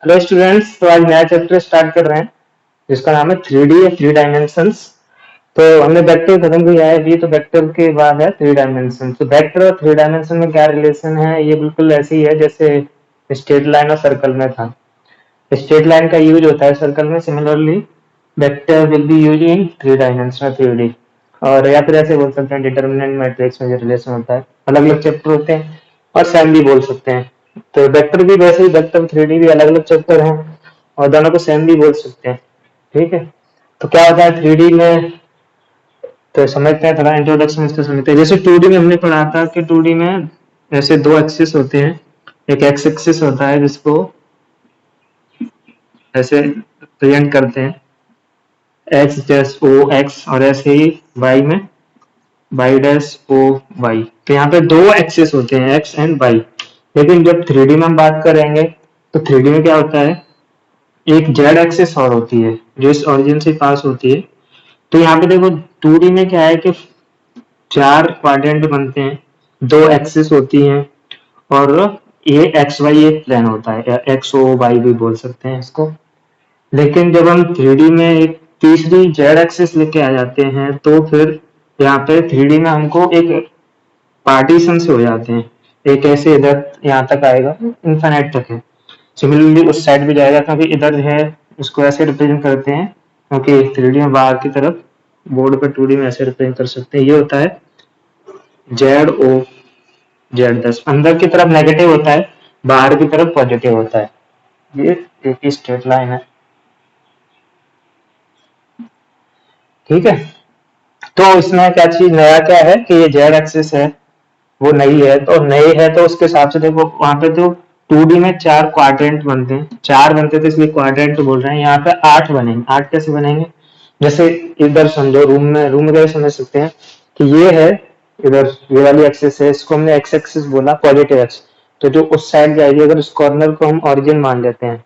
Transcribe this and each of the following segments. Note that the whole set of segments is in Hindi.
हेलो स्टूडेंट्स, तो आज नया चैप्टर स्टार्ट कर रहे हैं जिसका नाम है 3D या थ्री डायमेंशंस। तो हमने वेक्टर खत्म किया है अभी, तो वेक्टर के बाद है थ्री डायमेंशन। तो वेक्टर और थ्री डायमेंशन में क्या रिलेशन है, ये बिल्कुल ऐसे ही है जैसे स्ट्रेट लाइन और सर्कल में था। स्ट्रेट लाइन का यूज होता है सर्कल में, similarly vector will be use in three dimension 3D। और या फिर ऐसे बोल सकते हैं डिटर्मिनेंट मैट्रिक्स में जो रिलेशन होता है, अलग अलग चैप्टर होते हैं और सेम भी बोल सकते हैं। तो वेक्टर भी वैसे ही, वेक्टर 3D भी अलग अलग चैप्टर हैं और दोनों को सेम भी बोल सकते हैं। ठीक है, तो क्या होता है 3D में, तो समझते हैं, थोड़ा इंट्रोडक्शन इसको समझते हैं। जैसे 2D में हमने पढ़ा था कि 2D में ऐसे दो एक्सिस होते हैं। एक एक्स एक्सिस होता है जिसको ऐसे प्रेजेंट करते हैं एक्स डैश ओ एक्स, और ऐसे ही वाई में वाई डैश ओ वाई। तो यहाँ पे दो एक्सिस होते हैं एक्स एंड वाई। लेकिन जब 3D में हम बात करेंगे तो 3D में क्या होता है, एक जेड एक्सिस और होती है जो इस ओरिजिन से पास होती है। तो यहाँ पे देखो 2D में क्या है कि चार क्वाड्रेंट बनते हैं, दो एक्सिस होती हैं, और ये एक्स वाई एक प्लेन होता है, एक्स ओ वाई भी बोल सकते हैं इसको। लेकिन जब हम 3D में एक तीसरी जेड एक्सिस लेके आ जाते हैं तो फिर यहाँ पे 3D में हमको एक पार्टीशन से हो जाते हैं। एक ऐसे इधर यहाँ तक आएगा, इन्फिनिट तक है। सिमिलरली उस साइड भी जाएगा, क्योंकि इधर है इसको ऐसे रिप्रेजेंट करते हैं, क्योंकि 3D में बाहर की तरफ बोर्ड पर 2D में ऐसे रिप्रेजेंट कर सकते हैं। ये होता है जेड ओ जेड दस, अंदर की तरफ नेगेटिव होता है, बाहर की तरफ पॉजिटिव होता है। ये एक ही स्ट्रेट लाइन है। ठीक है, तो इसमें क्या चीज नया क्या है कि ये जेड एक्सिस है वो नई है, तो नई है तो उसके हिसाब से देखो वहां पे तो 2D में चार क्वाड्रेंट बनते हैं, चार बनते थे इसलिए क्वाड्रेंट बोल रहे हैं। यहाँ पे आठ बनेंगे। आठ कैसे बनेंगे, जैसे इधर समझो, रूम में कैसे समझ सकते हैं कि ये है, इधर ये वाली एक्सिस है, इसको हमने एक्स एक्सिस बोला, पॉजिटिव एक्स। तो जो उस साइड जाएगी, अगर उस कॉर्नर को हम ओरिजिन मान लेते हैं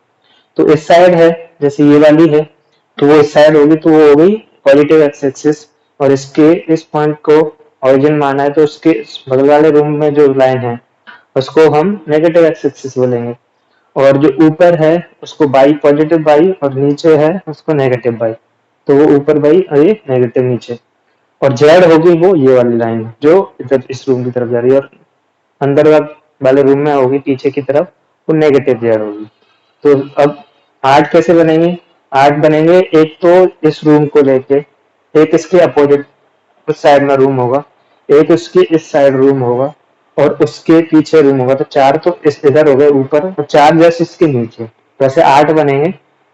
तो इस साइड है, जैसे ये वाली है तो वो इस साइड होगी, तो वो हो गई पॉजिटिव एक्स एक्सिस। और इसके इस पॉइंट को ओरिजिन माना है तो उसके बगल वाले रूम में जो लाइन है उसको हम नेगेटिव एक्स एक्सिस बोलेंगे। और जो ऊपर है उसको बाई, पॉजिटिव बाई, और नीचे है उसको नेगेटिव बाई। तो वो ऊपर बाई और ये नेगेटिव नीचे। और जेड होगी वो ये वाली लाइन जो इधर इस रूम की तरफ जा रही है, और अंदर वाले रूम में होगी पीछे की तरफ, वो नेगेटिव जेड होगी। तो अब आर्ट कैसे बनेंगे, आर्ट बनेंगे एक तो इस रूम को लेके, एक इसके अपोजिट उस साइड में रूम होगा, एक उसके इस साइड रूम होगा, और उसके पीछे रूम होगा। तो चार तो इस इधर हो गए ऊपर, और चार जैसे इसके नीचे, वैसे आठ बनेंगे।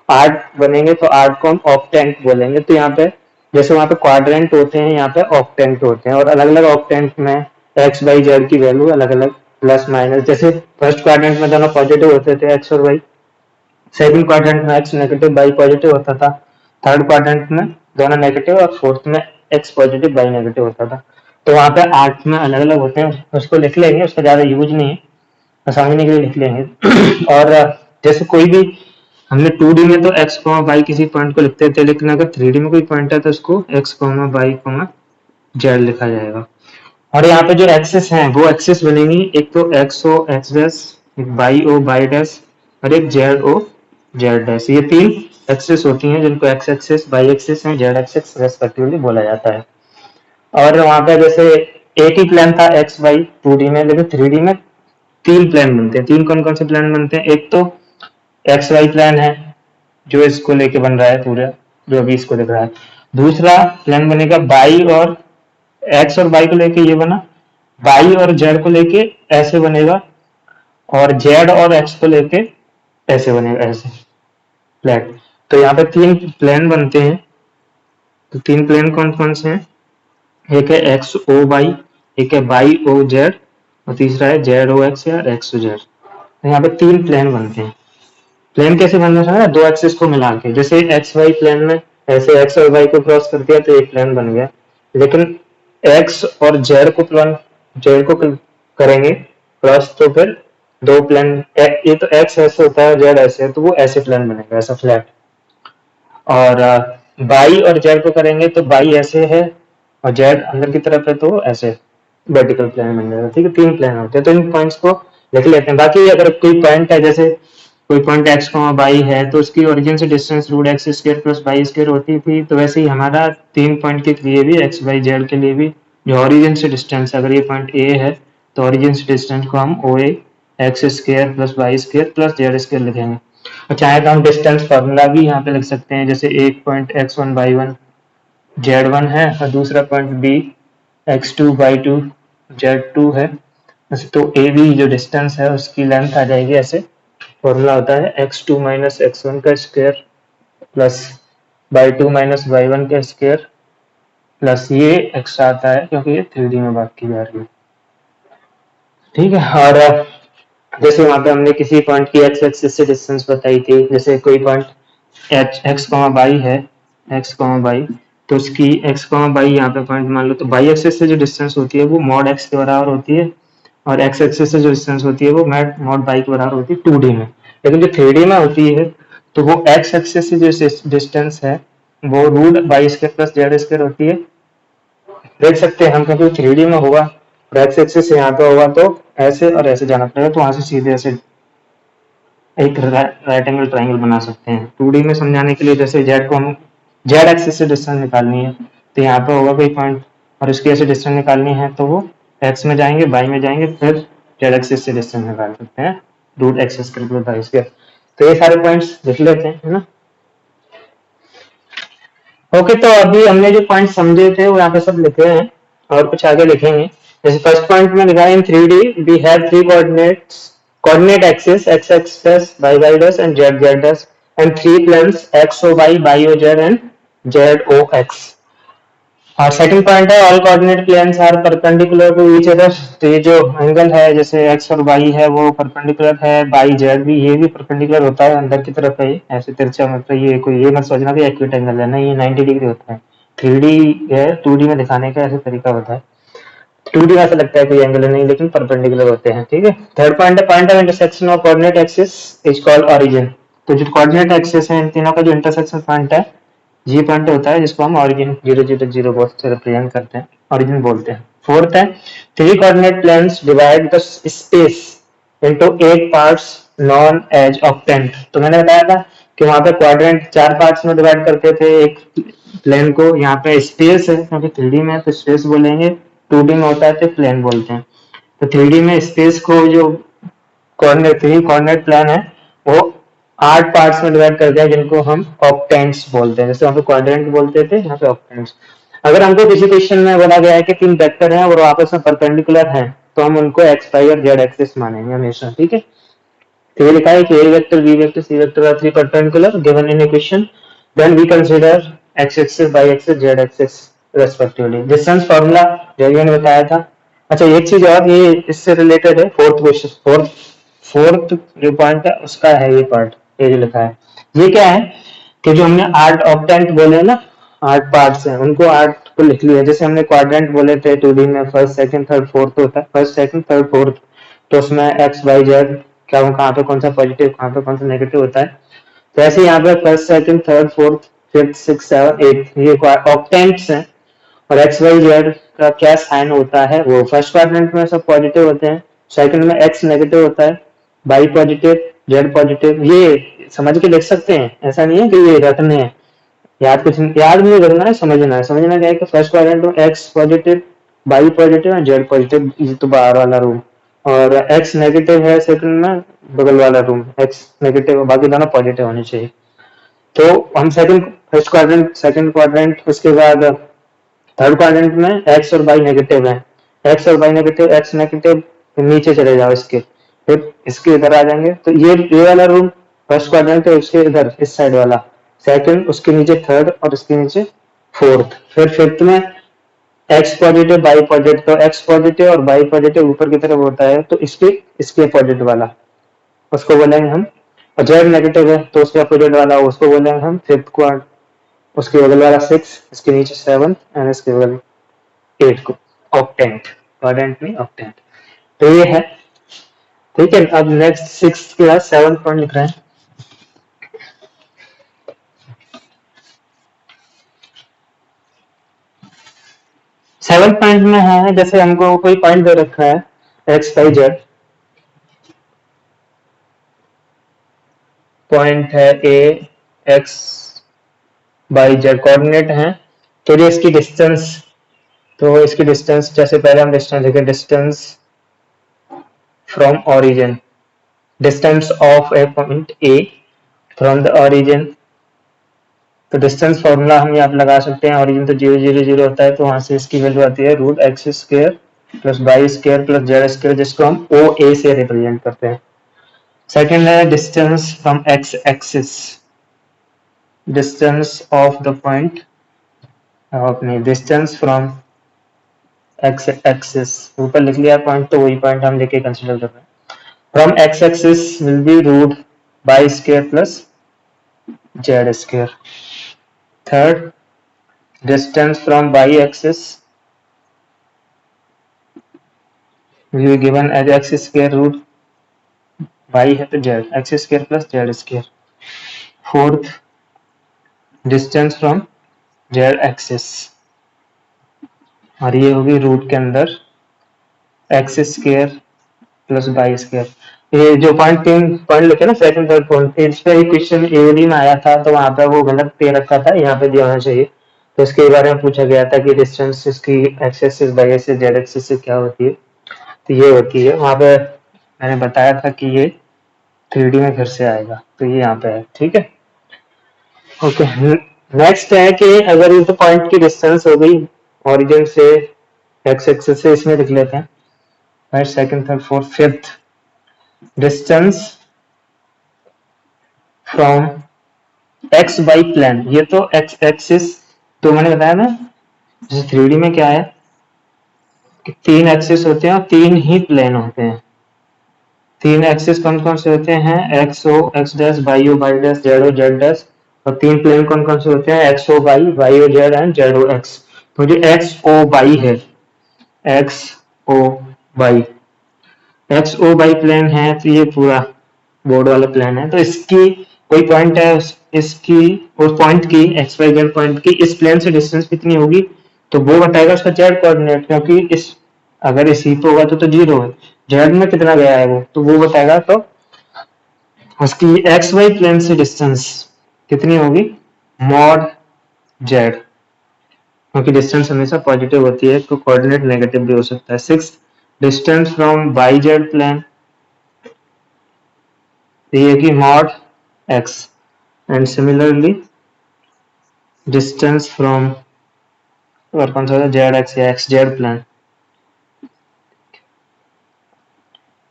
आठ बनेंगे तो आठ को हम ऑक्टेंट बोलेंगे। तो यहाँ पे जैसे वहां पे क्वाड्रेंट होते हैं, यहाँ पे ऑक्टेंट होते हैं, और अलग अलग ऑक्टेंट में एक्स वाई जेड की वैल्यू अलग अलग, प्लस माइनस। जैसे फर्स्ट क्वाड्रेंट में दोनों पॉजिटिव होते थे एक्स और वाई, सेकंड क्वाड्रेंट में एक्स नेगेटिव बाई पॉजिटिव होता था, थर्ड क्वाड्रेंट में दोनों नेगेटिव, और फोर्थ में एक्स पॉजिटिव बाई नेगेटिव होता था। तो वहां पे आठ में अलग अलग होते हैं, उसको लिख लेंगे, उसका ज्यादा यूज नहीं है, बस समझने के लिए लिख लेंगे। और जैसे कोई भी, हमने 2D में तो एक्स कॉमा वाई किसी पॉइंट को लिखते थे, लेकिन अगर 3D में कोई पॉइंट है तो उसको X comma Y comma Z लिखा जाएगा। और यहाँ पे जो एक्सिस हैं वो एक्सिस बनेंगी, एक तो एक्स ओ एक्स डैश, एक वाई ओ वाई डैश, और एक जेड ओ जेड डैश। ये तीन एक्सिस होती हैं जिनको X axis, Y axis and Z axis respectively बोला जाता है। और वहां पे जैसे एक ही प्लान था एक्स वाई 2D में, लेकिन 3D में तीन प्लान बनते हैं। तीन कौन कौन से प्लान बनते हैं, एक तो एक्स वाई प्लान है जो इसको लेके बन रहा है पूरा, जो अभी इसको दिख रहा है। दूसरा प्लान बनेगा बाई और एक्स और वाई को लेके ये बना, वाई और जेड को लेके ऐसे बनेगा, और जेड और एक्स को लेके ऐसे बनेगा, ऐसे फ्लैट। तो यहाँ पे तीन प्लेन बनते हैं। तो तीन प्लेन कौन कौन से हैं, एक है एक्स ओ वाई, एक है वाई ओ जेड, और तीसरा है जेड ओ एक्स या एक्स ओ जेड। तो यहाँ पे तीन प्लेन बनते हैं। प्लेन कैसे बनना है, दो एक्सिस को मिला के, जैसे एक्स वाई प्लेन में ऐसे एक्स और वाई को क्रॉस कर दिया तो एक प्लेन बन गया। लेकिन एक्स और जेड को प्लान, जेड को करेंगे क्रॉस, तो फिर दो प्लेन, ये तो एक्स ऐसे होता है जेड ऐसे है, तो वो ऐसे प्लेन बनेगा, ऐसा फ्लैट। और बाई और जेड को करेंगे तो बाई ऐसे है और जेड अंदर की तरफ है, तो ऐसे वर्टिकल प्लेन बन जाएगा। ठीक है, तीन प्लेन होते हैं, तो इन पॉइंट्स को लिख लेते हैं। बाकी अगर कोई पॉइंट है, जैसे कोई पॉइंट x, y है तो उसकी ओरिजिन से distance root x square plus Y square होती थी, तो वैसे ही हमारा 3 पॉइंट के लिए भी x, y, z के लिए भी जो ओरिजिन से डिस्टेंस, अगर ये पॉइंट A है तो ओरिजिन से डिस्टेंस को हम OA X square plus Y square plus Z square लिखेंगे। और चाहे तो हम डिस्टेंस फॉर्मूला भी यहाँ पे लिख सकते हैं, जैसे एक पॉइंट x1 y1 z1 है और दूसरा point B x2 y2 z2 है, तो AB जो डिस्टेंस है उसकी लेंथ आ जाएगी ऐसे। फॉर्मूला होता है x2 माइनस x1 का square plus y2 minus y1 का स्क्वायर प्लस ये एक्स्ट्रा आता है क्योंकि ये 3D में बात की जा रही है। ठीक है, और जैसे वहां पे हमने किसी पॉइंट की x एक्सिस से डिस्टेंस बताई थी, जैसे कोई पॉइंट x, y है, x, y, तो उसकी x, y यहाँ पे पॉइंट मान लो, तो y एक्सिस से जो डिस्टेंस होती है वो मॉड x के बराबर होती है और x एक्सिस से जो डिस्टेंस होती है वो मॉड y के बराबर होती है 2D में। लेकिन जो 3D में होती है तो वो x एक्सिस से जो डिस्टेंस है वो root y square plus Z square होती है। देख सकते हैं हम, क्योंकि 3D में होगा और x एक्सिस से यहाँ पे होगा तो ऐसे और ऐसे जाना पड़ेगा, तो वहां से सीधे ऐसे एक राइट एंगल ट्राइंगल बना सकते हैं। 2D में समझाने के लिए जैसे z को हम z एक्सिस से डिस्टेंस निकालनी है तो यहाँ पे होगा कोई पॉइंट और उसकी ऐसे डिस्टेंस निकालनी है तो वो x में जाएंगे, y में जाएंगे, फिर z एक्सिस से डिस्टेंस निकाल सकते हैं root x square plus Y square. तो ये सारे पॉइंट्स लिख लेते हैं, है ना। ओके, तो अभी हमने जो पॉइंट समझे थे वो यहाँ पे सब लिखे हैं और कुछ आगे लिखेंगे। जैसे फर्स्ट पॉइंट में लिखा है in 3D we have 3 coordinate axis x x dash y y dash and z z dash and 3 planes x o y y o z and z o x। और सेकंड पॉइंट है all coordinate planes are perpendicular to each other. तो ये जो एंगल है जैसे x और y है वो परपेंडिकुलर है, y z भी ये भी परपेंडिकुलर होता है अंदर की तरफ है, ये ऐसे तिरछा, मतलब ये कोई ये मत सोचना कि एक्यूट एंगल है, नहीं, ये 90 डिग्री होता है। 3D है, 2D में दिखाने का ऐसे तरीका होता है। 2D में ऐसा लगता है कोई एंगल नहीं, लेकिन परपेंडिकुलर होते हैं। ठीक है, थर्ड पॉइंट है point of intersection of coordinate axis is called origin. तो जो कोऑर्डिनेट एक्सिस है इन तीनों का जो इंटरसेक्शन पॉइंट है ये पॉइंट होता है जिसको हम ऑरिजिन 0 0 0 से रिप्रेजेंट करते हैं, ऑरिजिन बोलते हैं। फोर्थ है three coordinate planes divide the space into 8 parts known as octant. तो मैंने बताया था कि वहां पे क्वाड्रेंट 4 पार्ट्स में डिवाइड करते थे एक प्लेन को। यहाँ पे स्पेस है क्योंकि 3D में तो स्पेस बोलेंगे, 2D में होता है तो प्लेन बोलते हैं। तो 3D में स्पेस को जो कोऑर्डिनेट 3 कोऑर्डिनेट प्लेन है वो 8 पार्ट्स में डिवाइड कर दिया जिनको हम ऑक्टेंट्स बोलते हैं। जैसे वहां पे क्वाड्रेंट बोलते थे, यहाँ पे ऑक्टेंट्स। अगर हमको किसी क्वेश्चन में बोला गया है कि 3 वेक्टर हैं और आपस में परपेंडिकुलर हैं तो हम उनको एक्स वाई और जेड एक्सिस मानेंगे हमेशा। ठीक है, तो ये लिखा है कि A vector B vector C vector are 3 perpendicular given in equation, then we consider X axis Y axis Z axis respectively. Distance formula जो मैंने बताया था। अच्छा, एक चीज और, ये इससे रिलेटेड है, फोर्थ क्वेश्चन, फोर्थ जो पॉइंट है उसका है ये पार्ट, ये जो लिखा है ये क्या है कि जो हमने 8 ऑक्टेंट बोले ना, 8 पार्ट्स हैं, उनको 8 को लिख लिया। जैसे हमने क्वाड्रेंट बोले थे 2D में, फर्स्ट सेकंड थर्ड फोर्थ होता है, फर्स्ट सेकंड थर्ड फोर्थ, तो उसमें एक्स वाई जेड क्या, कहाँ पे कौन सा पॉजिटिव कहाँ पे कौन सा नेगेटिव होता है। तो ऐसे यहाँ पे first second third fourth fifth six seven eight ये ऑक्टेंट्स हैं। और एक्स वाई जेड का क्या साइन होता है, वो फर्स्ट क्वाड्रेंट में सब पॉजिटिव होते हैं, सेकंड में एक्स नेगेटिव होता है, वाई पॉजिटिव जेड पॉजिटिव। ये समझ के लिख सकते हैं, ऐसा नहीं है कि ये रटने हैं, याद कुछ याद नहीं करना है, समझना है। समझना क्या है कि फर्स्ट क्वाड्रेंट में x positive y positive and z positive, ये तो बाहर वाला रूम, और एक्स नेगेटिव है सेकंड में बगल वाला रूम, एक्स नेगेटिव, बाकी दोनों पॉजिटिव होने चाहिए। तो हम second first quadrant second quadrant उसके बाद थर्ड क्वाड्रेंट में एक्स और वाई नेगेटिव है, एक्स और वाई नेगेटिव, एक्स नेगेटिव, नीचे चले जाओ इसके, फिर इसके इधर आ जाएंगे, तो ये वाला रूम फर्स्ट क्वाड्रेंट है, उसके इधर इस साइड वाला सेकंड, उसके नीचे थर्ड और उसके नीचे फोर्थ। फिर फिफ्थ में एक्स पॉजिटिव वाई पॉजिटिव, तो एक्स पॉजिटिव और वाई पॉजिटिव ऊपर की तरफ होता है तो इसके अपोजिट वाला उसको बोलेंगे हम, और जेड नेगेटिव है तो उसके अपोजिट वाला उसको बोलेंगे हम फिफ्थ क्वाड, उसके बगल वाला सिक्स, इसके नीचे सेवन एंड इसके बगल 8 को ऑक्टेंट, क्वाड्रेंट में ऑक्टेंट। तो ये है। ठीक है, अब नेक्स्ट सिक्स के बाद सेवन पॉइंट लिख रहे हैं। सेवन पॉइंट में है, जैसे हमको कोई पॉइंट दे रखा है एक्स वाई जेड, पॉइंट है ए एक्स बाई जेड कोऑर्डिनेट है, तो ये इसकी डिस्टेंस, तो इसकी डिस्टेंस जैसे पहले हम डिस्टेंस लिखे, distance from origin, distance of A point A from the origin. तो डिस्टेंस फॉर्मूला हम यहाँ पे लगा सकते हैं, ऑरिजिन तो 0 0 0 होता है, तो वहां से इसकी वैल्यू आती है root x square plus Y square plus Z square, जिसको हम ओ ए से रिप्रेजेंट करते हैं। सेकेंड है distance from x axis, distance of the point, अपने डिस्टेंस फ्रॉम एक्स एक्सिस, ऊपर लिख लिया पॉइंट, तो वही पॉइंट हम लेके कंसीडर कर रहे हैं। From x axis will be root y square plus Z square. Third, distance from y-axis will be given as x square root y है तो z, x square plus z square। Fourth, distance from z axis, और ये होगी रूट के अंदर x square plus y square। ये जो पॉइंट तीन पॉइंट लिखे ना सेकंड थर्ड पॉइंट, इस पे एक क्वेश्चन एओडी में आया था, तो वहां पे वो गलत दे रखा था, यहाँ पे दिया होना चाहिए। तो इसके बारे में पूछा गया था कि डिस्टेंस इसकी x axis Y axis Z axis से क्या होती है, तो ये होती है। वहां पे मैंने बताया था कि ये 3D में फिर से आएगा, तो ये यहाँ पे है, ठीक है। ओके, नेक्स्ट है कि अगर इस पॉइंट की डिस्टेंस हो गई ओरिजिन से एक्स एक्सिस से, इसमें लिख लेते हैं first second third fourth fifth, distance from x y plane, ये तो एक्स एक्सिस, तो मैंने बताया ना जैसे 3D में क्या है कि 3 एक्सिस होते हैं और 3 ही प्लेन होते हैं। 3 एक्सिस कौन कौन से होते हैं, X O X dash, Y O Y dash, Z O Z dash, और 3 प्लेन कौन कौन से होते हैं, X O Y, Y O Z and Z O X. तो जो एक्स ओ वाई है, X O Y, X O Y plane है, तो ये पूरा बोर्ड वाला प्लेन है, तो इसकी कोई पॉइंट है, इसकी उस पॉइंट की एक्स वाई जेड पॉइंट की इस प्लेन से डिस्टेंस कितनी होगी, तो वो बताएगा उसका जेड कोऑर्डिनेट, क्योंकि इस अगर इसी पे होगा तो 0 है, जेड में कितना गया है वो, तो वो बताएगा। तो उसकी एक्स वाई प्लेन से डिस्टेंस कितनी होगी, मॉड जेड, क्योंकि डिस्टेंस हमेशा पॉजिटिव होती है, तो कोऑर्डिनेट नेगेटिव भी हो सकता है। 6, distance from y z plane, ये की mod x, and similarly distance from और कौन सा जेड एक्स या एक्स जेड प्लेन,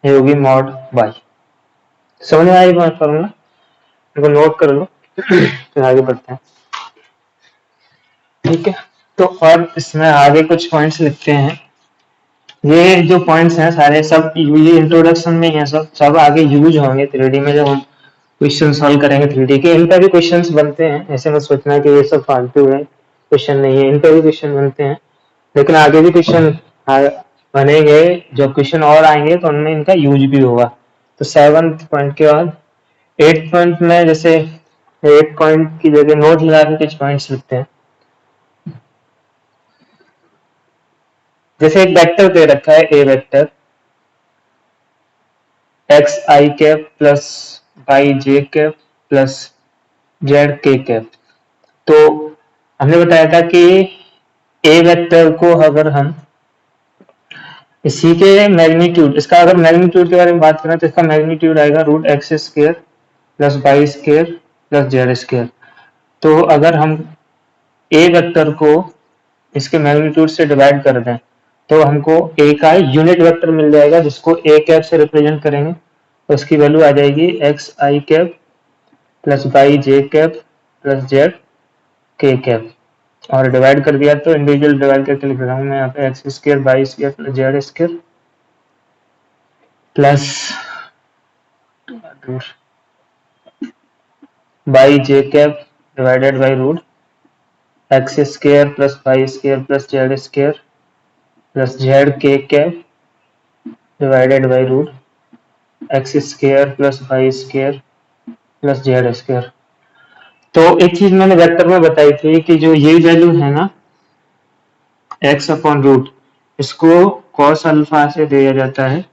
ये होगी मॉड वाई। समझ में आई बात फॉर्मूला, इनको नोट कर लो फिर आगे बढ़ते हैं, ठीक है। तो और इसमें आगे कुछ पॉइंट्स लिखते हैं, ये जो पॉइंट्स हैं सारे सब ये इंट्रोडक्शन में है, सब आगे यूज होंगे 3D में जब हम क्वेश्चन सॉल्व करेंगे 3D के। इन पे भी क्वेश्चंस बनते हैं, ऐसे मत सोचना कि ये सब फालतू है, क्वेश्चन नहीं है, इन पे भी क्वेश्चन बनते हैं, लेकिन आगे भी क्वेश्चन बनेंगे, जो क्वेश्चन और आएंगे तो उनमें इनका यूज भी होगा। तो 7th पॉइंट के बाद 8th पॉइंट में जैसे 8 पॉइंट की जगह नोट लगा के कुछ पॉइंट्स लिखते हैं। जैसे एक वेक्टर दे रखा है, ए वेक्टर एक्स आई कैप प्लस वाई जे cap plus Z K cap. तो हमने बताया था कि ए वेक्टर को अगर हम इसी के मैग्नीट्यूड, इसका अगर मैग्नीट्यूड के बारे में बात करें तो इसका मैग्नीट्यूड आएगा root x square plus Y square plus Z square. तो अगर हम ए वेक्टर को इसके मैग्नीट्यूड से डिवाइड कर दें तो हमको ए का यूनिट वेक्टर मिल जाएगा, जिसको ए कैप से रिप्रेजेंट करेंगे, तो उसकी वैल्यू आ जाएगी एक्स आई कैप प्लस वाई जे cap plus Z K cap, और डिवाइड कर दिया तो इंडिविजुअल डिवाइड करके लिख रहा हूँ मैं यहाँ पे X square Y square plus Z square plus by J cap divided by root x square plus Y square plus Z square plus Z K cap divided by root x square plus Y square plus Z square. तो एक चीज मैंने वेक्टर में बताई थी कि जो ये वैल्यू है ना एक्स अपॉन रूट, इसको कॉस अल्फा से दिया जाता है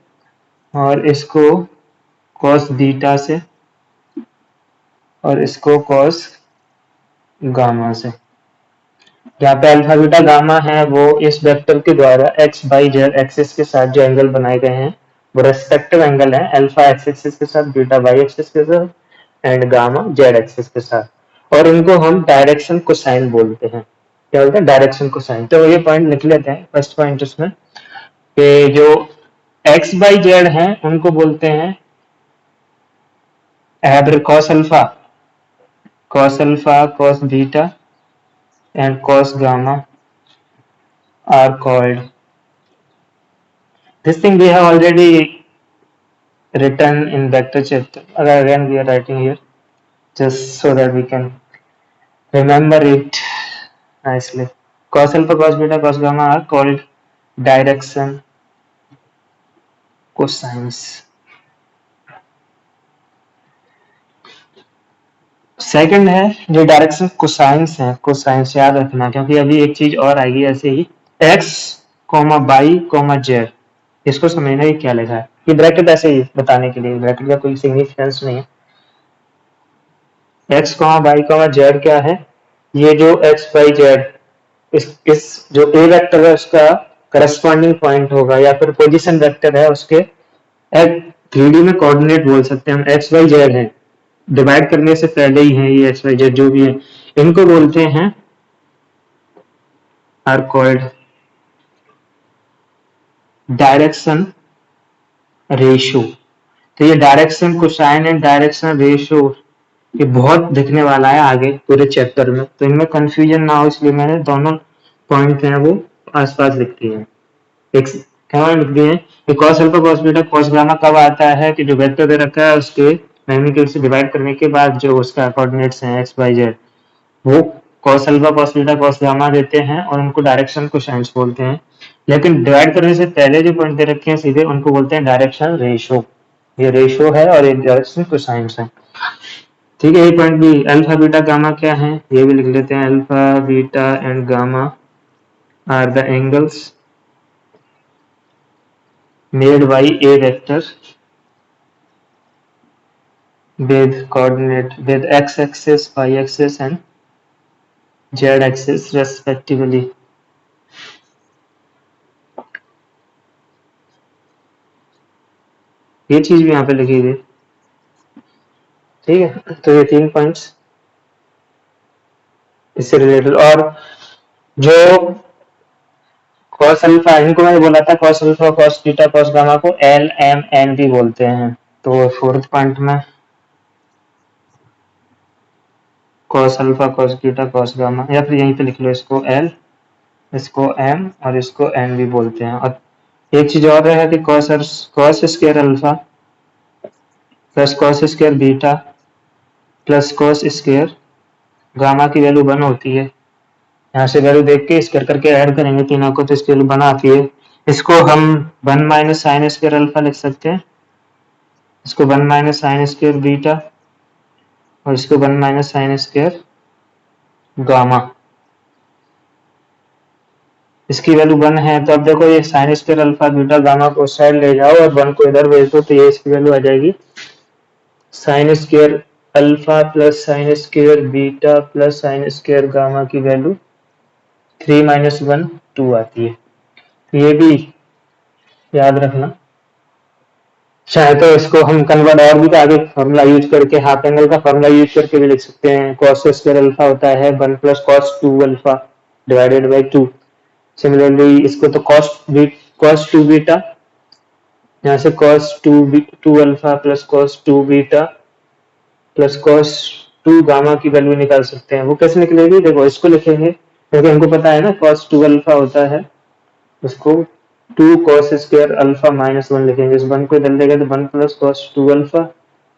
और इसको कॉस बीटा से और इसको कॉस गामा से। यहाँ पे अल्फा बीटा गामा है वो इस वेक्टर के द्वारा एक्स बाई जेड एक्सिस के साथ जो एंगल बनाए गए हैं वो रेस्पेक्टिव एंगल है, अल्फा एक्स एक्सिस के साथ, बीटा वाई एक्सिस के साथ एंड गामा जेड एक्सिस के साथ, और इनको हम डायरेक्शन कोसाइन बोलते हैं। क्या बोलते हैं? Direction cosine. तो ये पॉइंट लिख लेते हैं। फर्स्ट पॉइंट इसमें कि जो एक्स बाई जेड है उनको बोलते हैं cos alpha, cos beta and cos gamma are called. This thing we have already written in vector chapter. Again we are writing here just so that we can remember it nicely. Cos alpha, cos beta, cos gamma are called direction cosines. Second है जो डायरेक्शन कोसाइंस है, कोसाइंस याद रखना क्योंकि अभी एक चीज और आएगी ऐसे ही, x, y, z, इसको समझना ही क्या लिखा है। ये ब्रैकेट ऐसे ही बताने के लिए, ब्रैकेट का कोई सिग्निफिकेंस नहीं है। x, y, z क्या है? ये जो x, y, z इस जो a वेक्टर है उसका करस्पॉन्डिंग पॉइंट होगा या फिर पोजीशन वेक्टर है उसके 3D में कोऑर्डिनेट बोल सकते हैं हम। x, y, z है, डिवाइड करने से पहले ही है ये x, y, z जो भी है, इनको बोलते हैं आर कॉल्ड डायरेक्शन रेशियो। तो ये direction cosine and direction ratio ये बहुत दिखने वाला है आगे पूरे चैप्टर में, तो इनमें कंफ्यूजन ना हो इसलिए मैंने दोनों पॉइंट हैं वो आसपास लिख दिए हैं। एक क्या लिख दिए हैं कि cos alpha cos beta cos gamma कब आता है कि जो वेक्टर दे रखा है उसके मैग्नीट्यूड से डिवाइड करने के बाद जो उसका कोऑर्डिनेट्स हैं x, y, z वो cos alpha cos beta cos gamma देते हैं और उनको डायरेक्शन कोसाइंस बोलते हैं। लेकिन डिवाइड करने से पहले जो पॉइंट दे रखे हैं सीधे उनको बोलते हैं डायरेक्शन रेशियो। ये रेशियो है और ये डायरेक्शन कोसाइंस है। ठीक है, ये पॉइंट भी अल्फा बीटा गामा क्या है ये भी लिख लेते हैं। Alpha beta and gamma are the angles made by a vector with coordinate with x axis, y axis and z axis respectively. ये चीज भी यहाँ पे लिखी गई। ठीक है, तो ये 3 पॉइंट्स इससे रिलेटेड। और जो cos अल्फा, इनको मैंने बोला था cos alpha cos beta cos gamma को L, M, N भी बोलते हैं। तो फोर्थ पॉइंट में cos alpha cos beta cos gamma, या फिर यहीं पे लिख लो इसको L, इसको M और इसको N भी बोलते हैं। और एक चीज और है कि cos square alpha plus cos square beta plus cos square gamma की वैल्यू 1 होती है। यहाँ से वैल्यू देख के स्क्वायर करके ऐड करेंगे तीनों को तो इसकी वैल्यू 1 आती है। इसको हम 1 माइनस साइन स्क्वायर अल्फा लिख सकते हैं, इसको 1 माइनस साइन स्क्वायर बीटा और इसको 1 माइनस साइन स्क्वायर गामा। इसकी वैल्यू 1 है तो अब देखो ये sine square alpha beta gamma को साइड ले जाओ और 1 को इधर भेज दो तो ये इसकी वैल्यू आ जाएगी sine square alpha plus sine square beta plus sine square gamma की वैल्यू 3 माइनस 1 2 आती है। तो ये भी याद रखना। चाहे तो इसको हम कन्वर्ट और भी आगे फॉर्मूला यूज करके, हाफ एंगल का फॉर्मूला यूज करके भी लिख सकते हैं। cos स्क्वायर अल्फा होता है 1 plus cos 2 alpha divided by 2। Similarly इसको तो cos 2 बीटा, यहाँ से cos 2 alpha plus cos 2 beta plus cos 2 gamma की वैल्यू निकाल सकते हैं। वो कैसे निकलेगी? देखो इसको लिखेंगे क्योंकि हमको पता है ना cos 2 अल्फा होता है, उसको 2 cos स्क्वायर अल्फा माइनस 1 लिखेंगे। इस 1 को इधर लेंगे तो 1 plus cos 2 alpha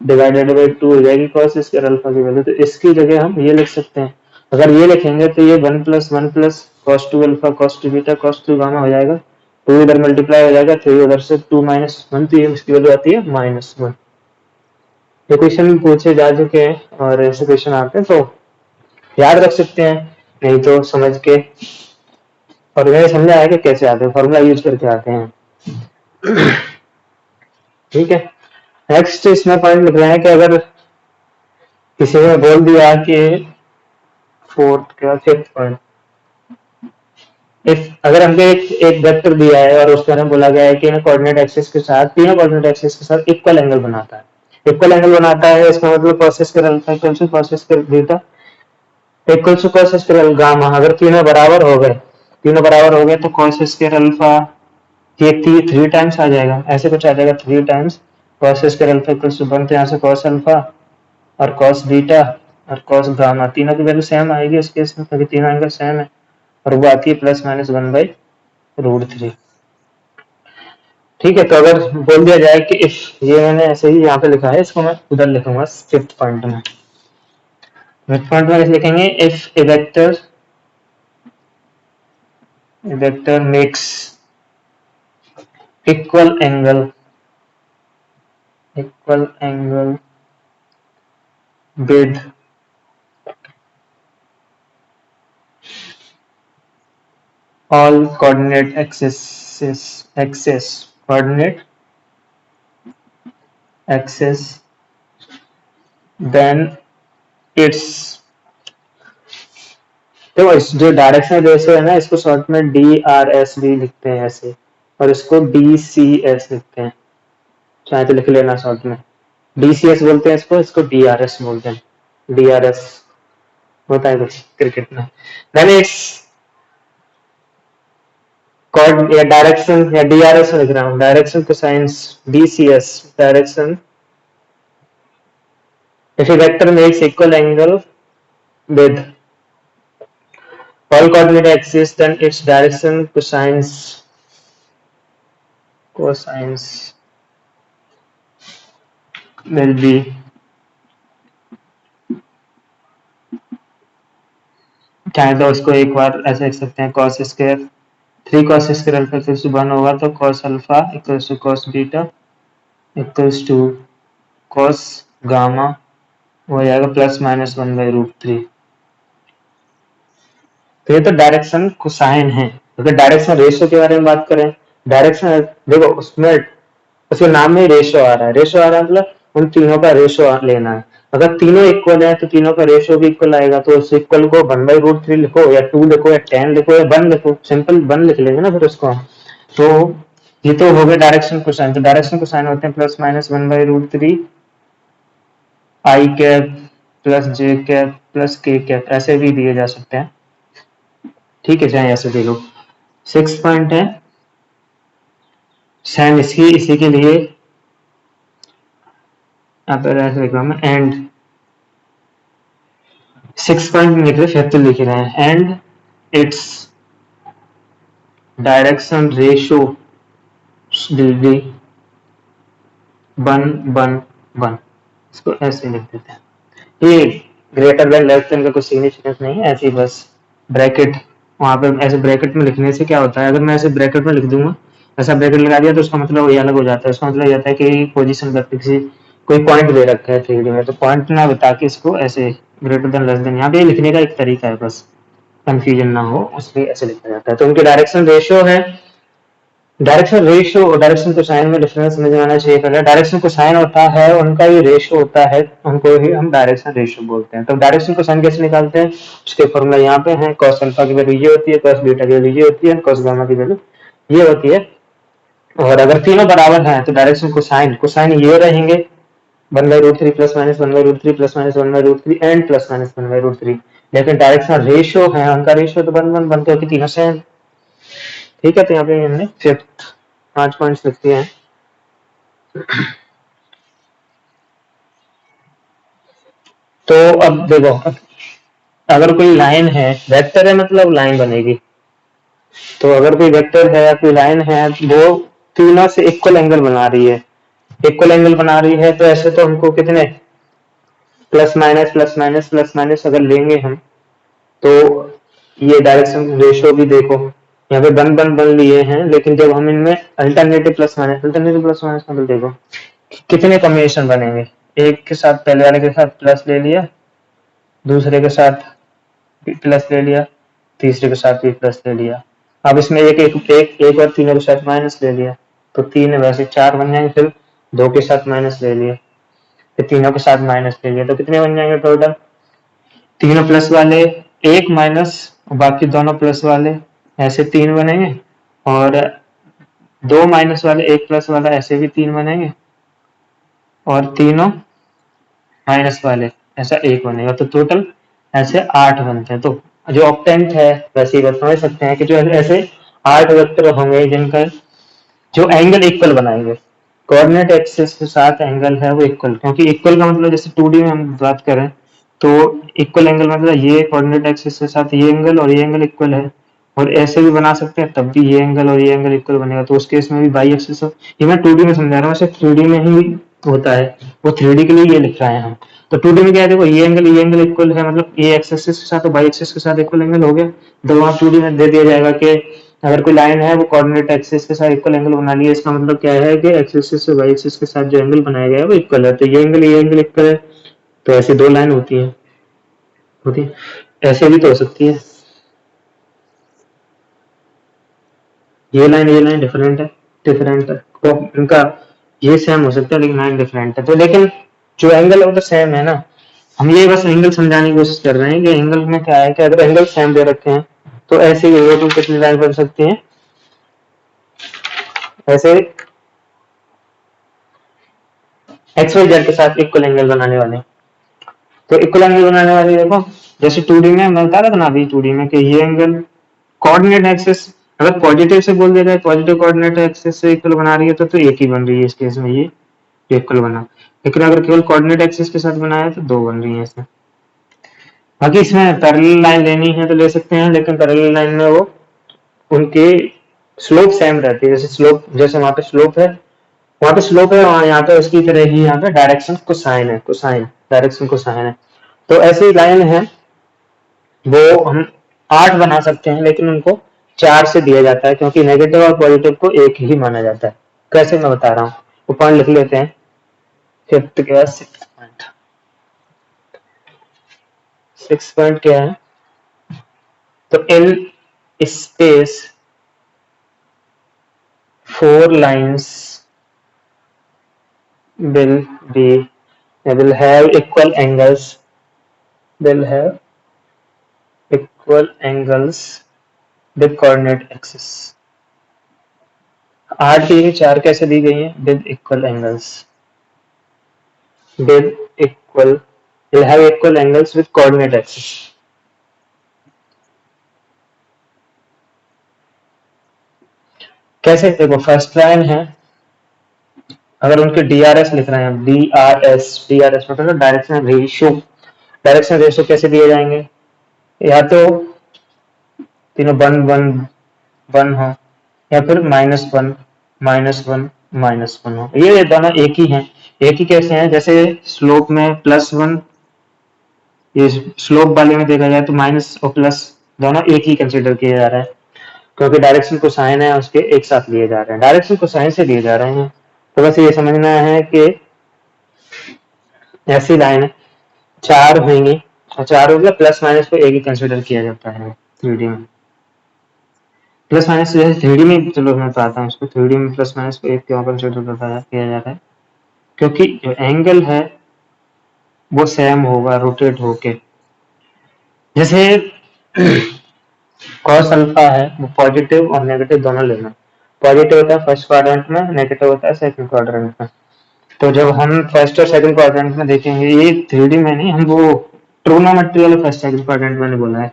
divided by 2 हो जाएगी cos स्क्वायर अल्फा की वैल्यू। तो इसकी जगह हम ये लिख सकते हैं। अगर ये लिखेंगे तो ये 1 plus cos 2 alpha cos 2 beta cos 2 gamma हो जाएगा। 2 इधर मल्टीप्लाई हो जाएगा, 3 उधर से 2 माइनस 1 तो ये इसकी वैल्यू आती है -1। ये क्वेश्चन पूछे जा चुके हैं और ऐसे क्वेश्चन आते हैं तो याद रख सकते हैं, नहीं तो समझ के। और मैंने समझा है कि कैसे आते हैं, फॉर्मूला यूज करके आते हैं। ठीक है, नेक्स्ट इसमें पॉइंट लिख रहे हैं कि अगर किसी ने बोल दिया कि फिफ्थ पॉइंट, इफ अगर हमको एक वेक्टर दिया है और उसके बारे में बोला गया है कि कोऑर्डिनेट एक्सिस के साथ, तीनों कोऑर्डिनेट एक्सिस के साथ इक्वल एंगल बनाता है, इक्वल एंगल बनाता है, इसका मतलब cos square alpha equal to cos square beta equal to cos square gamma. अगर तीनों बराबर हो गए, तीनों बराबर हो गए तो cos स्क्वायर अल्फा ये 3 टाइम्स आ जाएगा, ऐसे कुछ आ जाएगा 3 times cos square alpha equal to बनते यहाँ से cos अल्फा और cos बीटा और cos गामा, तीनों की वैल्यू सेम आएगी इस केस में क्योंकि तीनों एंगल सेम है, और वो आती है +-1/√3। ठीक है, तो अगर बोल दिया जाए कि इफ, ये मैंने ऐसे ही यहाँ पे लिखा है, इसको मैं उधर लिखूंगा फिफ्थ पॉइंट में। फिफ्थ पॉइंट में लिखेंगे if A vector makes equal angle with all coordinate axes then its, तो इस जो डायरेक्शन रेशियो है ना, इसको शॉर्ट में DRS भी लिखते हैं ऐसे, और इसको DCS लिखते हैं, चाहे तो लिख लेना शॉर्ट में, DCS बोलते हैं इसको, इसको DRS बोलते हैं, DRS होता है कुछ क्रिकेट में। देन इट्स कॉर्ड या डायरेक्शन या DRS लिख रहा हूँ, direction cosines DCS direction if a vector makes equal angle with all coordinate axes then its direction cosines will be चाहे तो उसको एक बार ऐसे लिख सकते हैं cos square 3 cos square alpha equals to 1 होगा तो cos alpha equals to cos beta equals to cos gamma हो जाएगा +-1/√3। तो ये तो डायरेक्शन कोसाइन है। अगर डायरेक्शन रेशियो के बारे में बात करें, डायरेक्शन देखो उसमें उसके नाम में रेशियो आ रहा है, रेशियो आ रहा है मतलब उन तीनों का रेशियो लेना है। अगर तीनों इक्वल है तो तीनों का रेशियो भी इक्वल आएगा, तो उस इक्वल को 1/√3 लिखो या 2 लिखो या 10 लिखो या 1 लिखो, सिंपल 1 लिख लेंगे ना फिर उसको। तो ये तो हो गया डायरेक्शन कोसाइन। तो डायरेक्शन कोसाइन होते हैं +-1/√3 आई कैप प्लस जे कैप प्लस के कैप, ऐसे भी दिए जा सकते हैं। ठीक है, चाहे ऐसे देखो। 6 पॉइंट है सेम इसी के लिए आप ऐसे लिख रहा हूँ मैं, एंड 6 पॉइंट में लिख रहे फिफ्थ लिख रहे हैं, and its direction ratio will be 1:1:1। इसको ऐसे लिख देते हैं। ये ग्रेटर देन लेस देन का कुछ सिग्निफिकेंस नहीं है, ऐसे ही बस ब्रैकेट वहां पे ऐसे ब्रैकेट में लिखने से क्या होता है, अगर मैं ऐसे ब्रैकेट में लिख दूंगा, ऐसा ब्रैकेट लगा दिया तो उसका मतलब वही अलग हो जाता है। उसका मतलब ये होता है कि पोजीशन करके किसी कोई पॉइंट दे रखा है 3D में, तो पॉइंट ना बता के इसको ऐसे ग्रेटर देन लेस देन यहाँ पे लिखने का एक तरीका है, बस कंफ्यूजन ना हो उसलिए ऐसे लिखा जाता है। तो उनकी डायरेक्शन रेशियो है, डायरेक्शन रेशियो और डायरेक्शन कोसाइन में डिफरेंस समझ में आना चाहिए। पहले डायरेक्शन कोसाइन होता है उनका ये रेशियो होता है, उनको ही हम डायरेक्शन रेशियो बोलते हैं। तो डायरेक्शन कोसाइन कैसे निकालते हैं, उसके फॉर्मूला यहाँ पे है। cos अल्फा की वैल्यू ये होती है, cos बीटा की वैल्यू ये होती है, cos गामा की वैल्यू ये होती है। और अगर तीनों बराबर हैं तो डायरेक्शन कोसाइन कोसाइन ये रहेंगे 1/√3 +-1/√3 +-1/√3 एंड +-1/√3। लेकिन डायरेक्शन रेशियो है, उनका रेशियो तो 1:1 क्योंकि तीनों सेम। ठीक है, तो यहाँ पे हमने फिफ्थ 5 पॉइंट्स लिख दिए हैं। तो अब देखो, अगर कोई लाइन है, वेक्टर है मतलब लाइन बनेगी, तो अगर कोई वेक्टर है या कोई लाइन है वो तीनों से इक्वल एंगल बना रही है, इक्वल एंगल बना रही है, तो ऐसे तो हमको कितने plus minus plus minus plus minus अगर लेंगे हम, तो ये डायरेक्शन रेशियो भी देखो यहाँ पे बन लिए हैं, लेकिन जब हम इनमें अल्टरनेटिव प्लस माइनस मतलब देखो कितने कॉम्बिनेशन बनेंगे। एक के साथ पहले वाले के साथ प्लस ले लिया, दूसरे के साथ प्लस ले लिया, तीसरे के साथ भी प्लस ले लिया। अब इसमें एक और तीनों के साथ माइनस ले लिया, तो 3 वैसे 4 बन जाएंगे, फिर 2 के साथ माइनस ले लिया, फिर तीनों के साथ माइनस ले लिया तो कितने बन जाएंगे टोटल? तीनों प्लस वाले एक माइनस, बाकी दोनों प्लस वाले, ऐसे 3 बनेंगे। और 2 माइनस वाले 1 प्लस वाला, ऐसे भी 3 बनेंगे। और तीनों माइनस वाले, ऐसा 1 बनेगा। तो टोटल ऐसे 8 बनते हैं। तो जो ऑक्टेंट है वैसे ही समझ सकते हैं कि जो ऐसे 8 वेक्टर होंगे जिनका जो एंगल इक्वल बनाएंगे। कोऑर्डिनेट एक्सिस के साथ एंगल है वो इक्वल, क्योंकि इक्वल का मतलब जैसे 2D में हम बात करें तो इक्वल एंगल मतलब ये कोऑर्डिनेट एक्सिस के साथ ये एंगल और ये एंगल इक्वल है। और ऐसे भी बना सकते हैं तब भी ये एंगल और ये एंगल इक्वल बनेगा। तो उस केस में भी बाई एक्सिस, ये मैं 2D में समझा रहा हूँ, सिर्फ 3D में ही होता है। वो 3D के लिए ये लिख रहे हैं हम। तो 2D में क्या है, देखो ये एंगल इक्वल है, मतलब ये एक्स एक्सिस के साथ और बाई एक्सिस के साथ इक्वल एंगल हो गया। तो वहाँ 2D में दे दिया जाएगा कि अगर कोई लाइन है वो कोऑर्डिनेट एक्सिस के साथ इक्वल एंगल बना लिया, इसका मतलब क्या है कि एक्स एक्सिस से वाई एक्सिस के साथ जो एंगल बनाया गया है वो इक्वल है। तो ये एंगल इक्वल है। तो ऐसी 2 लाइन होती है। ऐसे भी तो हो सकती है, ये लाइन डिफरेंट है तो इनका ये सेम हो सकता है लेकिन लाइन डिफरेंट है। तो लेकिन जो एंगल है वो तो सेम है ना। हम ये बस एंगल समझाने की कोशिश कर रहे हैं कि एंगल में क्या है कि अगर एंगल सेम दे रखे हैं तो ऐसे ही ये कितनी लाइन बन सकती है, ऐसे एक्स वाई जेड के साथ इक्वल एंगल बनाने वाले। तो इक्वल एंगल बनाने वाले देखो, जैसे 2D में मैं बता रहा था ना अभी 2D में कि ये एंगल कोऑर्डिनेट एक्सिस अगर पॉजिटिव से बोल दिया जाए, पॉजिटिव कोऑर्डिनेट एक्सिस से इक्वल बना रही है तो एक ही बन रही है इस केस में, ये इक्वल बना। लेकिन अगर केवल कोऑर्डिनेट एक्सिस के साथ बनाया तो 2 बन रही है इसमें। बाकी इसमें पैरेलल लाइन लेनी है तो ले सकते हैं, लेकिन पैरेलल लाइन में वो उनकी स्लोप सेम रहती है। जैसे स्लोप, जैसे वहां पे स्लोप है, वहां पे स्लोप है, वहां यहाँ पे उसकी तरह ही यहाँ पे डायरेक्शन कोसाइन है, कोसाइन डायरेक्शन कोसाइन है। तो ऐसी लाइन है वो हम 8 बना सकते हैं, लेकिन उनको 4 से दिया जाता है क्योंकि नेगेटिव और पॉजिटिव को एक ही माना जाता है। कैसे मैं बता रहा हूँ, वो पॉइंट लिख लेते हैं। फिफ्थ के बाद 6 पॉइंट क्या है, तो in space 4 lines will be will have equal angles with coordinate axis। 8 दी गई, 4 कैसे दी गई है, with equal angles, with equal will have equal angles with coordinate axis। कैसे, देखो फर्स्ट लाइन है, अगर उनके DRS लिख रहे हैं, DRS मतलब डायरेक्शन रेशियो कैसे दिए जाएंगे, या तो तीनों 1 1 1 हो, या फिर -1 -1 -1 हो। ये दोनों एक ही हैं। एक ही कैसे हैं, जैसे स्लोप में +1, ये स्लोप वाले में देखा जाए तो माइनस और प्लस दोनों एक ही कंसिडर किए जा रहे हैं, क्योंकि डायरेक्शन को साइन है उसके एक साथ लिए जा रहे हैं, डायरेक्शन को साइन से लिए जा रहे हैं। तो बस ये समझना है कि ऐसी लाइन 4 होंगी, और 4 हो गया, प्लस माइनस को एक ही कंसिडर किया जाता है 3D में। प्लस माइनस जैसे 3D में, चलो मैं बताता हूँ इसको, 3D में प्लस माइनस को एक क्यों कंसिडर किया जाता है, क्योंकि जो एंगल है वो सेम होगा रोटेट होके। जैसे कॉस अल्फा है वो पॉजिटिव और नेगेटिव दोनों लेना, पॉजिटिव होता है फर्स्ट क्वाड्रेंट में, नेगेटिव होता है सेकंड क्वाड्रेंट में। तो जब हम फर्स्ट और सेकंड क्वाड्रेंट में देखेंगे, ये 3D में नहीं, हम वो ट्रिग्नोमेट्री वाले फर्स्ट सेकंड क्वाड्रेंट मैंने बोला है।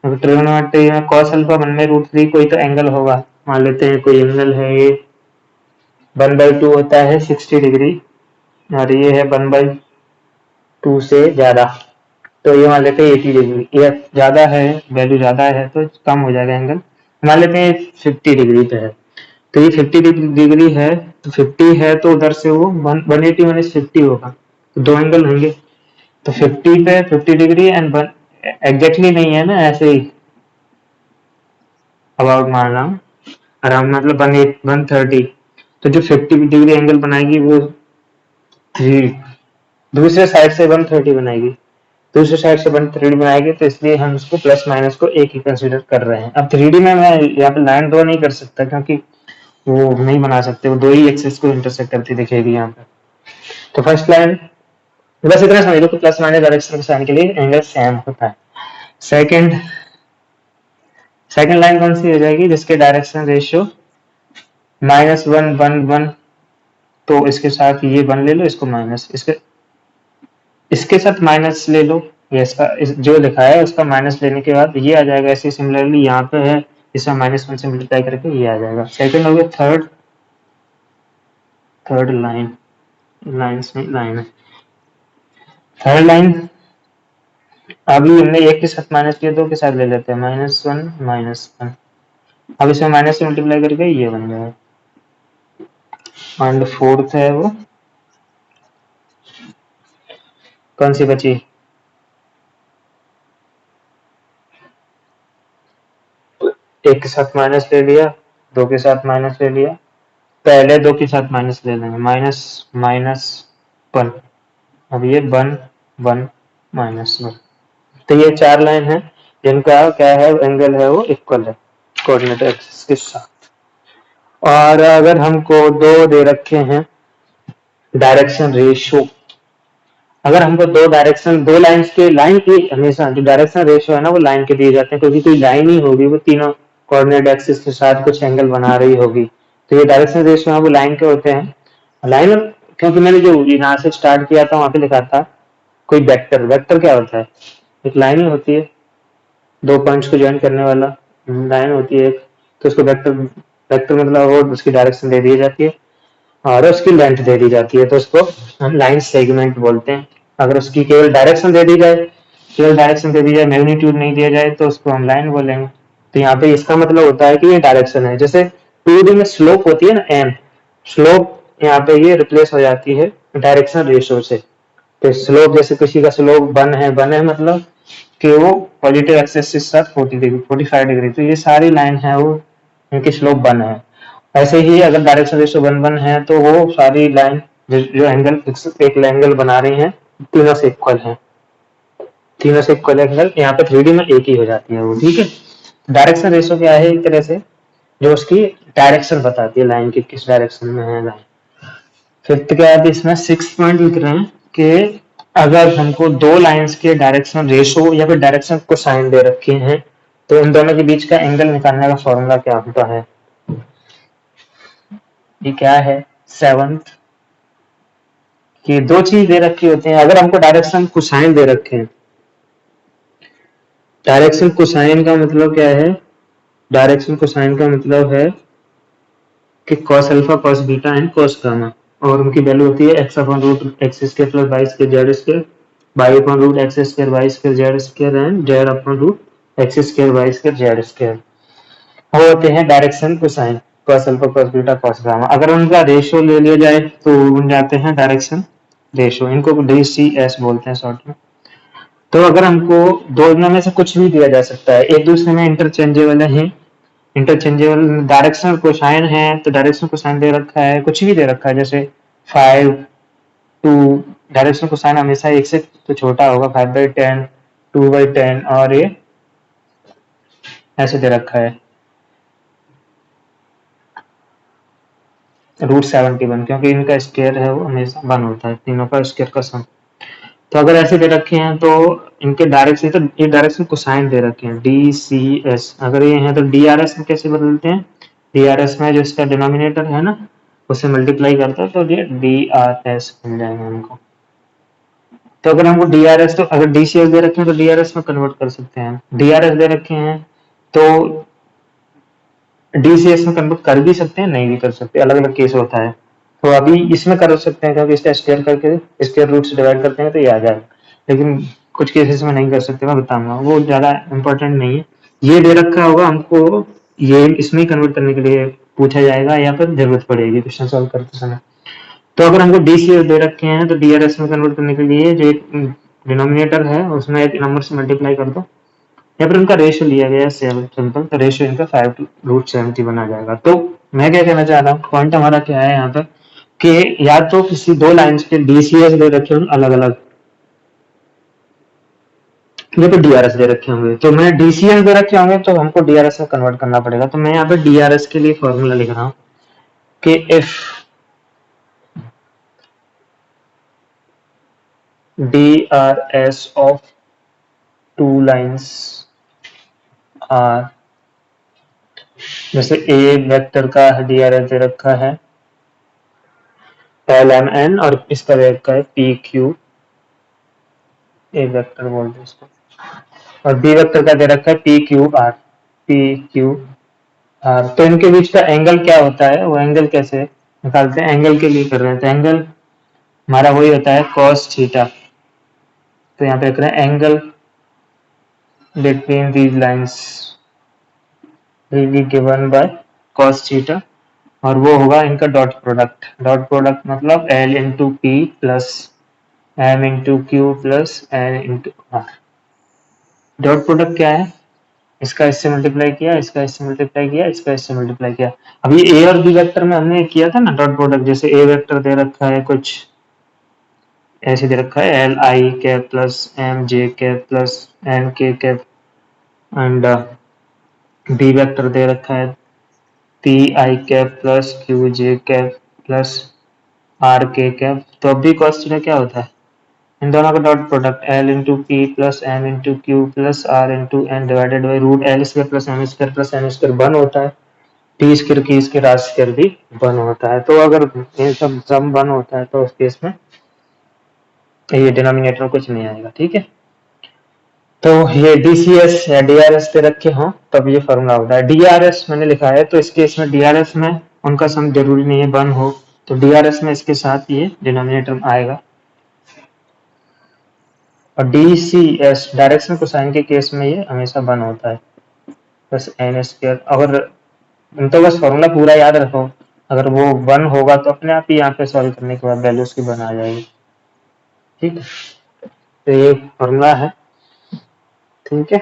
ट्रिग्नोमेट्री में कॉस अल्फा 1/√3 कोई तो एंगल होगा, मान लेते हैं कोई एंगल है ये 1/2 होता है 60 डिग्री, और ये है 1/2 से ज्यादा, तो ये मान लेते हैं 80 डिग्री, ये ज्यादा है, वैल्यू ज्यादा है तो कम हो जाएगा एंगल, मान लेते हैं 50 डिग्री पे है। तो ये 50 डिग्री है, तो 50 है तो उधर से वो 180 माइनस 50 होगा, तो 2 एंगल होंगे। तो 50 पे 50 डिग्री एंड एग्जैक्टली नहीं है ना, ऐसे ही अबाउट मान रहा हूँ, अराउंड मतलब 130। तो जो 50 डिग्री एंगल बनाएगी वो दूसरे साइड से 130 बनाएगी, दूसरे साइड से 130 बनाएगी, तो इसलिए हम इसको प्लस माइनस को एक ही कंसीडर कर रहे हैं। अब 3D में मैं यहाँ पे लाइन ड्रॉ नहीं कर सकता क्योंकि वो नहीं बना सकते, वो 2 ही एक्सिस को इंटरसेक्ट करती दिखेगी यहाँ पे। तो फर्स्ट लाइन बस इतना समझ लो कि प्लस माइनस डायरेक्शन के साइन के लिए एंगल सेम होता है। सेकंड लाइन कौन सी हो जाएगी, जिसके डायरेक्शन रेशियो -1 1 1, तो इसके साथ ये 1 ले लो, इसको माइनस, इसके साथ माइनस ले लो, ये इसका जो लिखा है उसका माइनस लेने के बाद ये आ जाएगा। ऐसे सिमिलरली यहाँ पे है, इसमें -1 से मल्टीप्लाई करके ये आ जाएगा। सेकंड हो गया थर्ड लाइन है। थर्ड लाइन अभी हमने एक के साथ माइनस किया, दो के साथ ले लेते हैं, -1 -1। अब इसमें माइनस से मल्टीप्लाई करके ये बन जाएगा। एंड फोर्थ है वो कौन सी बची, एक के साथ माइनस ले लिया, दो के साथ माइनस ले लिया, पहले दो के साथ माइनस ले लेंगे, -1। अब ये 1 1 -1। तो ये 4 लाइन है जिनका क्या है, एंगल है वो इक्वल है कोऑर्डिनेट एक्सिस के साथ। और अगर हमको दो दे रखे हैं डायरेक्शन रेशियो, अगर हमको दो लाइंस के, लाइन की हमेशा जो डायरेक्शन रेशियो है ना वो लाइन के दिए जाते हैं, क्योंकि कोई लाइन ही होगी वो तीनों कोऑर्डिनेट एक्सिस के साथ कुछ एंगल बना रही होगी, तो ये डायरेक्शन रेशियो है वो लाइन के होते हैं। लाइन, क्योंकि मैंने जो यहाँ से स्टार्ट किया था वहां पे लिखा था कोई वेक्टर क्या होता है, एक लाइन ही होती है, दो पॉइंट्स को ज्वाइन करने वाला लाइन होती है एक, तो उसको वेक्टर मतलब वो उसकी डायरेक्शन दे दी जाती है और उसकी लेंथ दे दी जाती है, तो उसको हम लाइन सेगमेंट बोलते हैं। अगर उसकी केवल डायरेक्शन दे दी जाए, मैग्नीट्यूड नहीं दिया जाए, तो उसको हम लाइन बोलेंगे। तो यहाँ पे इसका मतलब होता है कि ये डायरेक्शन है। जैसे 2D में स्लोप होती है ना एम, स्लोप यहाँ पे ये रिप्लेस हो जाती है डायरेक्शन रेशियो से। तो स्लोप, जैसे किसी का स्लोप 1 है मतलब कि वो पॉजिटिव एक्सिस के साथ 45 डिग्री, तो ये सारी लाइन है वो इनकी स्लोप 1 है। ऐसे ही अगर डायरेक्शन रेशियो 1 1 है तो वो सारी लाइन जो एंगल एक एंगल बना रही हैं तीनों से इक्वल है, तीनों से इक्वल एंगल यहाँ पे 3D में एक ही हो जाती है वो, ठीक है। डायरेक्शन रेशियो क्या है, एक तरह से जो उसकी डायरेक्शन बताती है लाइन की किस डायरेक्शन में है लाइन। फिफ्थ क्या है इसमें, 6 पॉइंट लिख रहे हैं कि अगर हमको दो लाइंस के डायरेक्शन रेशियो या फिर डायरेक्शन कोसाइन दे रखे हैं तो इन दोनों के बीच का एंगल निकालने का फॉर्मूला क्या होता है। ये क्या है, सेवंथ कि दो चीज दे रखी होती हैं। अगर हमको डायरेक्शन कोसाइन दे रखे हैं, डायरेक्शन कोसाइन का मतलब क्या है, डायरेक्शन कोसाइन का मतलब है कि cos alpha cos beta and cos gamma, और उनकी वैल्यू होती है x upon root x square plus Y square z square, y upon root x square Y square z square and z upon root x square Y square z square. वो होते हैं direction cosine, cos alpha cos beta cos gamma. अगर उनका रेशियो ले लिया जाए तो बन जाते हैं डायरेक्शन रेशियो, इनको DCS बोलते हैं शॉर्ट में। तो अगर हमको दोनों में से कुछ भी दिया जा सकता है, एक दूसरे में इंटरचेंजेबल है, इंटरचेंजेबल डायरेक्शन कोसाइन है तो डायरेक्शन कोसाइन दे रखा है, कुछ भी दे रखा है जैसे 5 2, डायरेक्शन कोसाइन हमेशा एक से तो छोटा होगा, 5/10 2/10, और ये ऐसे दे रखा है √71, क्योंकि इनका स्क्वायर है वो हमेशा 1 होता है, तीनों का स्क्वायर का सम। तो अगर ऐसे दे रखे हैं तो इनके डायरेक्शन, तो ये डायरेक्शन कोसाइन दे रखे हैं DCS। अगर ये है तो DRS में कैसे बदलते हैं, DRS में जो इसका डिनोमिनेटर है ना उसे मल्टीप्लाई करता है तो ये DRS मिल जाएगा हमको। तो अगर हमको DRS, तो अगर DCS दे रखे हैं तो DRS में कन्वर्ट कर सकते हैं, DRS दे रखे हैं तो DCS में कन्वर्ट कर भी सकते हैं, नहीं भी कर सकते, अलग अलग केस होता है। तो अभी इसमें कर सकते हैं क्योंकि इसका स्क्वायर करके स्क्वायर रूट से डिवाइड करते हैं तो ये आ जाएगा, लेकिन कुछ केसेस में नहीं कर सकते, मैं बताऊंगा, वो ज्यादा इंपॉर्टेंट नहीं है। ये दे रखा होगा हमको, ये इसमें कन्वर्ट करने के लिए पूछा जाएगा या फिर जरूरत पड़ेगी क्वेश्चन सॉल्व करते समय। तो अगर हमको DCS दे रखे हैं तो DRS में कन्वर्ट करने के लिए जो एक डिनोमिनेटर है उसमें एक नंबर से मल्टीप्लाई कर दो, या फिर उनका रेशियो लिया गया है सिंपल, तो रेशियो इनका 5/√70 आ जाएगा। तो मैं क्या कहना चाह रहा हूँ, पॉइंट हमारा क्या है यहाँ पर कि या तो किसी दो लाइंस के DCS दे रखे होंगे अलग अलग, या फिर DRS दे रखे होंगे, तो मैं DCS दे रखे होंगे तो हमको DRS में कन्वर्ट करना पड़ेगा। तो मैं यहाँ पे DRS के लिए फॉर्मूला लिख रहा हूँ कि if DRS of two lines are, जैसे ए वेक्टर का DRS दे रखा है LMN और इसका दे रखा है PQ, ए वेक्टर बोल दो इसको, और बी वेक्टर का दे रखा है PQR, PQR। तो इनके बीच का एंगल क्या होता है, वो एंगल कैसे निकालते हैं, एंगल के लिए कर रहे हैं, तो एंगल हमारा वही होता है cos थीटा। तो यहाँ पे लिख रहे हैं angle between these lines will be given by cos theta, और वो होगा इनका डॉट प्रोडक्ट। डॉट प्रोडक्ट मतलब L into p plus M into q plus N into r. Dot product क्या है, इसका इससे मल्टीप्लाई किया, इसका इससे मल्टीप्लाई किया, इसका इससे मल्टीप्लाई किया। अब ये ए और बी वेक्टर में हमने किया था ना डॉट प्रोडक्ट, जैसे ए वेक्टर दे रखा है कुछ ऐसे दे रखा है l i cap plus m j cap plus n k cap, and b vector दे रखा है p i cap plus q j cap plus r k cap. तो अब भी cos थीटा क्या होता है, इन दोनों का dot product l into p plus m into q plus r into n divided by root l square plus m square plus n square बन होता है, टी स्क्वायर की स्क्वायर आर स्क्वायर भी बन होता है। तो अगर ये सब सम बन होता है तो उस केस में ये डिनोमिनेटर में कुछ नहीं आएगा, ठीक है। तो ये DCS या DRS दे रखे हों तब ये फॉर्मूला होता है। DRS मैंने लिखा है तो इस केस में DRS में उनका सम जरूरी नहीं है बन हो, तो DRS में इसके साथ ये डिनोमिनेटर में आएगा। और DCS डायरेक्शन कोसाइन के केस में ये हमेशा बन होता है बस एन स्क्वायर। अगर तो बस फॉर्मूला पूरा याद रखो, अगर वो वन होगा तो अपने आप ही यहाँ पे सॉल्व करने के बाद वैल्यू उसकी बन आ जाएगी, ठीक है। तो ये फॉर्मूला है, ठीक है।